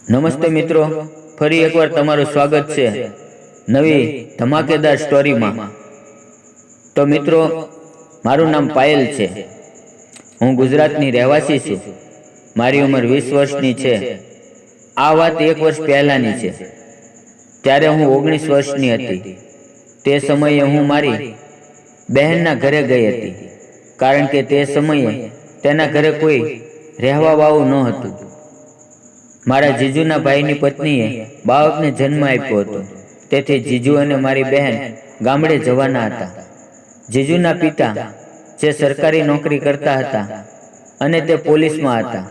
નમસ્તે મિત્રો, ફરી એકવાર તમારું સ્વાગત છે નવી ધમાકેદાર સ્ટોરીમાં। તો મિત્રો, મારું નામ પાયલ છે। હું ગુજરાતની રહેવાસી છું। મારી ઉંમર 20 વર્ષની છે। આ વાત 1 વર્ષ પહેલાની છે, ત્યારે હું 19 વર્ષની હતી। તે સમયે હું મારી બહેનના ઘરે ગઈ હતી, કારણ કે તે સમયે તેના ઘરે કોઈ રહેવા વાળું ન હતું। મારા જીજુના ભાઈની પત્નીએ બાળકને જન્મ આપ્યો હતો, તેથી જીજુ અને મારી બહેન ગામડે જવાના હતા। જીજુના પિતા જે સરકારી નોકરી કરતા હતા અને તે પોલીસમાં હતા,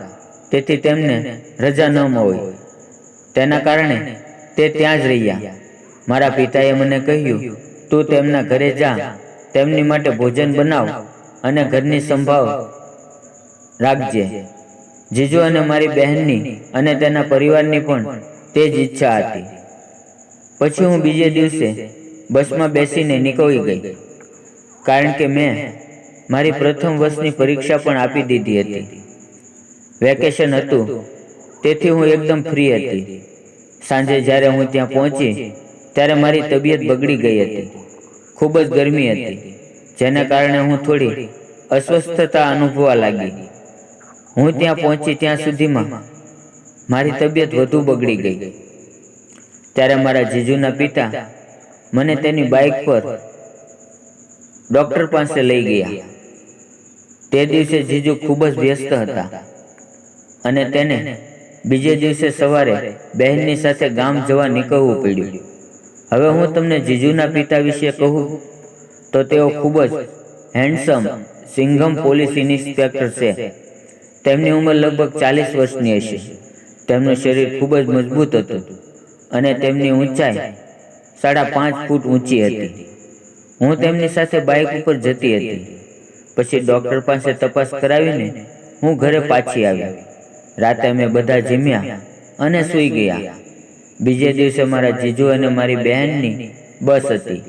તેથી તેમને રજા ન મળી। તેના કારણે તે ત્યાં જ રહ્યા। મારા પિતાએ મને કહ્યું, તું તેમના ઘરે જા, તેમની માટે ભોજન બનાવ અને ઘરની સંભાળ રાખજે। જીજુ અને મારી બહેનની અને તેના પરિવારની પણ તે જ ઈચ્છા હતી। પછી હું બીજે દિવસે બસમાં બેસીને નીકળી ગઈ, કારણ કે મેં મારી પ્રથમ વર્ષની પરીક્ષા પણ આપી દીધી હતી। વેકેશન હતું, તેથી હું એકદમ ફ્રી હતી। સાંજે જ્યારે હું ત્યાં પહોંચી, ત્યારે મારી તબિયત બગડી ગઈ હતી। ખૂબ જ ગરમી હતી, જેના કારણે હું થોડી અસ્વસ્થતા અનુભવવા લાગી। હું ત્યાં પહોંચી ત્યાં સુધીમાં મારી તબિયત વધુ બગડી ગઈ। ત્યારે મારા જીજુના પિતા મને તેની બાઇક પર ડૉક્ટર પાસે લઈ ગયા। તે દિવસે જીજુ ખૂબ જ વ્યસ્ત હતા અને તેને બીજે દિવસે સવારે બહેનની સાથે ગામ જવા નીકળવું પડ્યું। હવે હું તમને જીજુના પિતા વિશે કહું તો તેઓ ખૂબ જ હેન્ડસમ સિંઘમ પોલીસ ઇન્સ્પેક્ટર છે। તેમની ઉંમર લગભગ 40 વર્ષની હશે। તેમનું શરીર ખૂબ જ મજબૂત હતું અને તેમની ઊંચાઈ 5.5 ફૂટ ઊંચી હતી। હું તેમની સાથે બાઇક ઉપર જતી હતી। પછી ડૉક્ટર પાસે તપાસ કરાવીને હું ઘરે પાછી આવી। રાતે અમે બધા જમ્યા અને સૂઈ ગયા। બીજે દિવસે મારા જીજુ અને મારી બહેનની બસ હતી,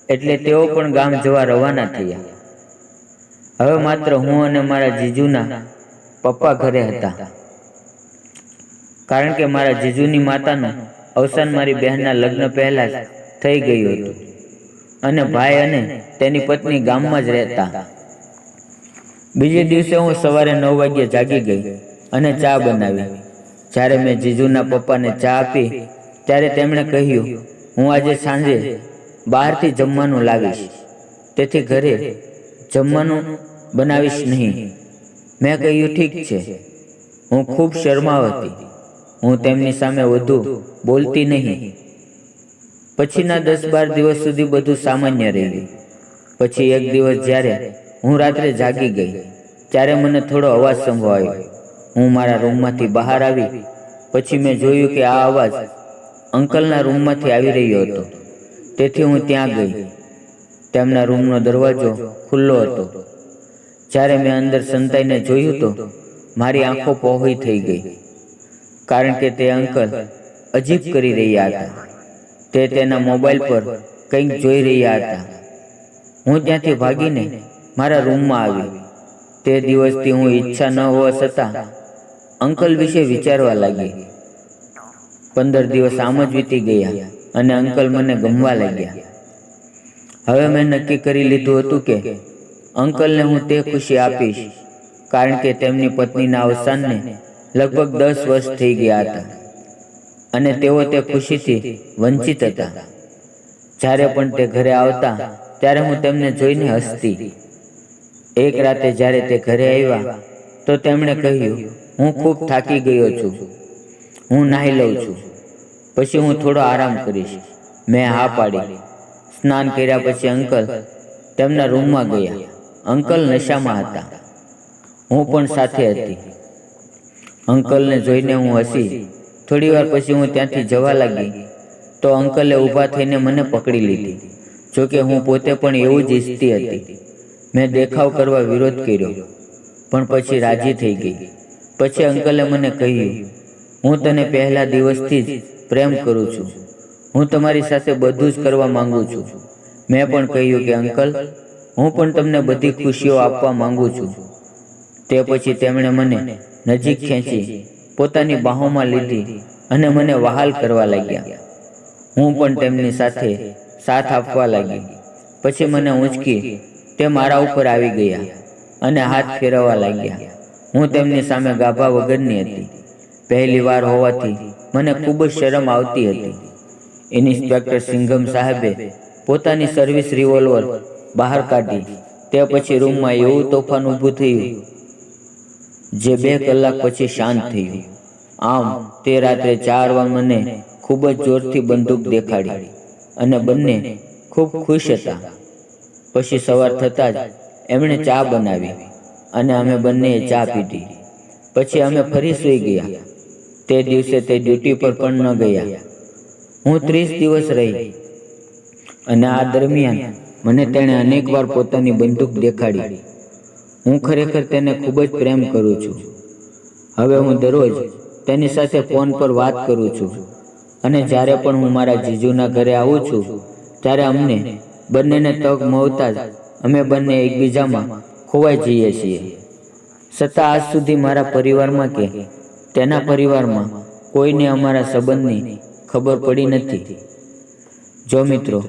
એટલે તેઓ પણ ગામ જવા રવાના થયા। હવે માત્ર હું અને મારા જીજુના પપ્પા ઘરે હતા, કારણ કે મારા જીજુની માતાનું અવસાન મારી બહેનના લગ્ન પહેલાં જ થઈ ગયું હતું અને ભાઈ અને તેની પત્ની ગામમાં જ રહેતા। બીજે દિવસે હું સવારે 9 વાગ્યે જાગી ગઈ અને ચા બનાવી। જ્યારે મેં જીજુના પપ્પાને ચા આપી, ત્યારે તેમણે કહ્યું, હું આજે સાંજે બહારથી જમવાનું લાવીશ, તેથી ઘરે જમવાનું બનાવીશ નહીં। મેં કહ્યું, ઠીક છે। હું ખૂબ શરમાળ હતી। હું તેમની સામે વધુ બોલતી નહીં। પછીના 10-12 દિવસ સુધી બધું સામાન્ય રહ્યું। પછી એક દિવસ જ્યારે હું રાત્રે જાગી ગઈ, ત્યારે મને થોડો અવાજ સંભળાયો। હું મારા રૂમમાંથી બહાર આવી। પછી મેં જોયું કે આ અવાજ અંકલના રૂમમાંથી આવી રહ્યો હતો, તેથી હું ત્યાં ગઈ। તેમના રૂમનો દરવાજો ખુલ્લો હતો। જ્યારે મેં અંદર સંતાઈને જોયું તો મારી આંખો પહોળી થઈ ગઈ, કારણ કે તે અંકલ અજીબ કરી રહ્યા હતા। તે તેના મોબાઈલ પર કંઈક જોઈ રહ્યા હતા। હું ત્યાંથી ભાગીને મારા રૂમમાં આવી। તે દિવસથી હું ઈચ્છા ન હોવા છતાં અંકલ વિશે વિચારવા લાગી। 15 દિવસ આમ જ વીતી ગયા અને અંકલ મને ગમવા લાગ્યા। હવે મેં નક્કી કરી લીધું હતું કે અંકલને હું તે ખુશી આપીશ, કારણ કે તેમની પત્નીના અવસાનને લગભગ 10 વર્ષ થઈ ગયા હતા અને તેઓ તે ખુશીથી વંચિત હતા। જ્યારે પણ તે ઘરે આવતા, ત્યારે હું તેમને જોઈને હસતી। એક રાતે જ્યારે તે ઘરે આવ્યા તો તેમણે કહ્યું, હું ખૂબ થાકી ગયો છું, હું નાહી લઉં છું, પછી હું થોડો આરામ કરીશ। મેં હા પાડી। સ્નાન કર્યા પછી અંકલ તેમના રૂમમાં ગયા। અંકલ નશામાં હતા। હું પણ સાથે હતી। અંકલને જોઈને હું હસી। થોડી વાર પછી હું ત્યાંથી જવા લાગી તો અંકલે ઊભા થઈને મને પકડી લીધી, જોકે હું પોતે પણ એવું જ ઈચ્છતી હતી। મેં દેખાવ કરવા વિરોધ કર્યો, પણ પછી રાજી થઈ ગઈ। પછી અંકલે મને કહ્યું, હું તને પહેલા દિવસથી જ પ્રેમ કરું છું। હું તમારી સાથે બધું જ કરવા માંગુ છું। મેં પણ કહ્યું કે અંકલ, હું પણ તમને બધી ખુશીઓ આપવા માંગુ છું। તે પછી તેમણે મને નજીક ખેંચી પોતાની બાહોમાં લીધી અને મને વહાલ કરવા લાગ્યા. હું પણ તેમની સાથે સાથ આપવા લાગી. પછી મને ઊંચકી તે મારા ઉપર આવી ગયા અને હાથ ફેરવવા લાગ્યા. હું તેમની સામે ગાભા વગરની હતી. પહેલી વાર હોવાથી મને ખૂબ જ શરમ આવતી હતી. ઇન્સ્પેક્ટર સિંઘમ સાહેબે પોતાની સર્વિસ રિવોલ્વર બહાર કાઢી. તે પછી રૂમમાં એવું તોફાન ઊભું થયું જે 2 કલાક પછી શાંત થયું. આમ તે રાત્રે 4 વાર મને ખૂબ જ જોરથી બંદૂક દેખાડી અને બંને ખૂબ ખુશ હતા. પછી સવાર થતાં જ એમણે ચા બનાવી અને અમે બંનેએ ચા પીધી. પછી અમે ફરી સૂઈ ગયા. તે દિવસે તે ડ્યુટી પર પણ ન ગયા. હું 30 દિવસ રહી અને આ દરમિયાન મને તેણે અનેકવાર પોતાની બંદૂક દેખાડી. હું ખરેખર તેને ખૂબ જ પ્રેમ કરું છું. હવે હું દરરોજ તેની સાથે ફોન પર વાત કરું છું અને જ્યારે પણ હું મારા જીજુના ઘરે આવું છું ત્યારે અમને બંનેને તક મળતા જ અમે બંને એકબીજામાં ખોવાઈ જઈએ છીએ. છતાં આજ સુધી મારા પરિવારમાં કે તેના પરિવારમાં કોઈને અમારા સંબંધની ખબર પડી નથી. જો મિત્રો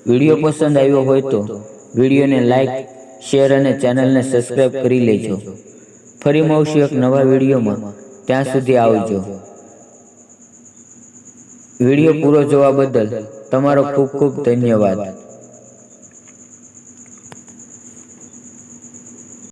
વિડીયો પસંદ આવ્યો હોય તો વિડીયોને લાઈક, શેર અને ચેનલને સબસ્ક્રાઈબ કરી લેજો. ફરી મળશું એક નવા વિડીયોમાં. ત્યાં સુધી આવજો. વિડીયો પૂરો જોવા બદલ તમારો ખૂબ ખૂબ ધન્યવાદ.